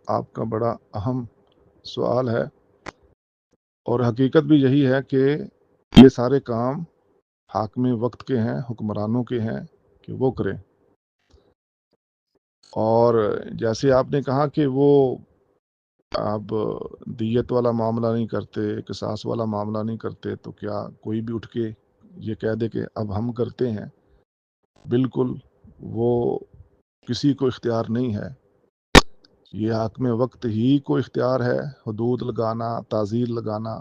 آپ کا بڑا اہم سوال ہے، اور حقیقت بھی یہی ہے کہ یہ سارے کام حاکم وقت کے ہیں، حکمرانوں کے ہیں کہ وہ کریں۔ اور جیسے آپ نے کہا کہ وہ اب دیت والا معاملہ نہیں کرتے، قصاص والا معاملہ نہیں کرتے، تو کیا کوئی بھی اٹھ کے یہ کہہ دے کہ اب ہم کرتے ہیں؟ بالکل، وہ کسی کو اختیار نہیں ہے۔ یہ حاکم وقت ہی کو اختیار ہے حدود لگانا، تعزیر لگانا۔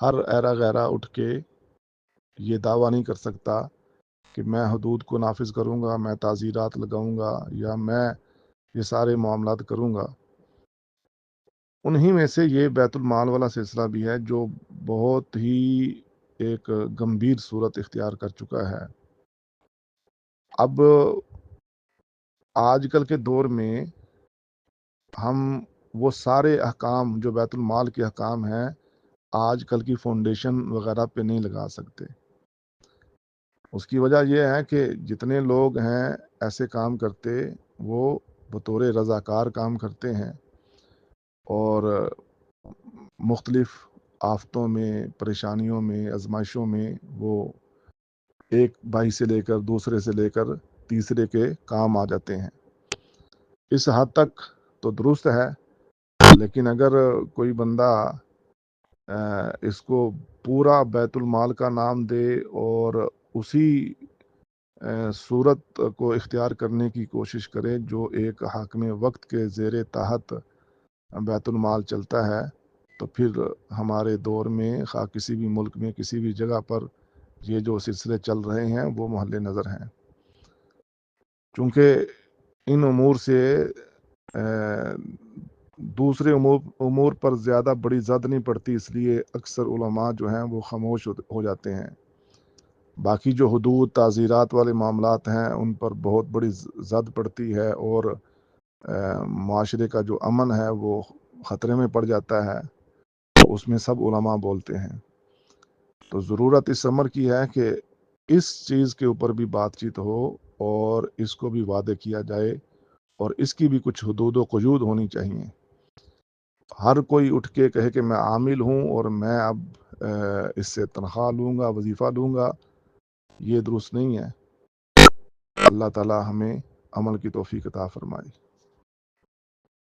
ہر ایرا غیرہ اٹھ کے یہ دعویٰ نہیں کر سکتا کہ میں حدود کو نافذ کروں گا، میں تعزیرات لگاؤں گا، یا میں یہ سارے معاملات کروں گا۔ انہی میں سے یہ بیت المال والا سلسلہ بھی ہے جو بہت ہی ایک گمبھیر صورت اختیار کر چکا ہے۔ اب آج کل کے دور میں ہم وہ سارے احکام جو بیت المال کے احکام ہیں آج کل کی فاؤنڈیشن وغیرہ پہ نہیں لگا سکتے۔ اس کی وجہ یہ ہے کہ جتنے لوگ ہیں ایسے کام کرتے، وہ بطور رضاکار کام کرتے ہیں، اور مختلف آفتوں میں، پریشانیوں میں، آزمائشوں میں وہ ایک بھائی سے لے کر دوسرے سے لے کر تیسرے کے کام آ جاتے ہیں۔ اس حد تک تو درست ہے، لیکن اگر کوئی بندہ اس کو پورا بیت المال کا نام دے اور اسی صورت کو اختیار کرنے کی کوشش کرے جو ایک حاکم وقت کے زیر تحت بیت المال چلتا ہے، تو پھر ہمارے دور میں خواہ کسی بھی ملک میں کسی بھی جگہ پر یہ جو سلسلے چل رہے ہیں وہ محل نظر ہیں۔ چونکہ ان امور سے دوسرے امور پر زیادہ بڑی زد نہیں پڑتی، اس لیے اکثر علماء جو ہیں وہ خاموش ہو جاتے ہیں۔ باقی جو حدود تعزیرات والے معاملات ہیں ان پر بہت بڑی زد پڑتی ہے، اور معاشرے کا جو امن ہے وہ خطرے میں پڑ جاتا ہے، تو اس میں سب علماء بولتے ہیں۔ تو ضرورت اس امر کی ہے کہ اس چیز کے اوپر بھی بات چیت ہو اور اس کو بھی وعدے کیا جائے، اور اس کی بھی کچھ حدود و قیود ہونی چاہیے۔ ہر کوئی اٹھ کے کہے کہ میں عامل ہوں اور میں اب اس سے تنخواہ لوں گا، وظیفہ لوں گا، یہ درست نہیں ہے۔ اللہ تعالی ہمیں عمل کی توفیق عطا فرمائے۔